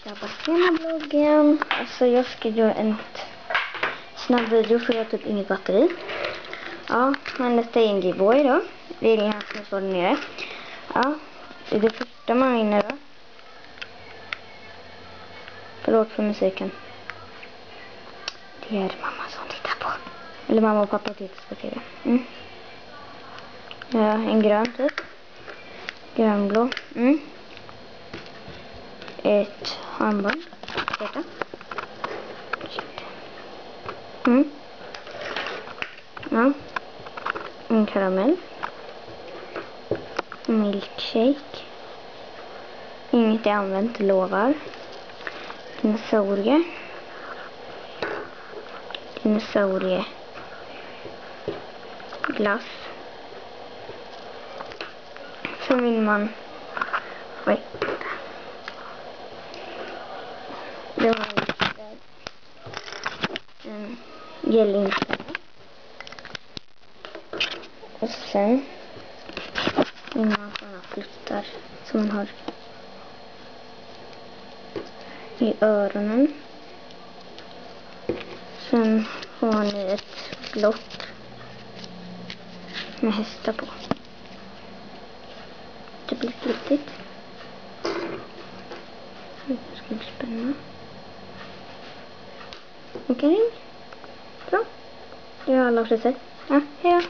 Grabbartema-bloggen. Alltså jag ska göra en snabb video för jag har typ inget batteri. Ja, men detta är en giveaway då. Reglerna som står där nere. Ja, det är det första man vinner då. Förlåt för musiken. Det är mamma som tittar på. Eller mamma och pappa tittar på TV. Ja, en grön typ. Grönblå. Ett armband. Detta. Ja. En karamell. Milkshake. Inget jag använt, lovar. Dinosaurie. Glass. Så vill man... Oj. Det var en gelinställning. Och sen vill man sådana flyttar som man har i öronen. Sen har ni ett block med hästar på. Det blir riktigt. Det ska bli spännande. Okej. Bra. Det är alla för sig. Ja, hej då.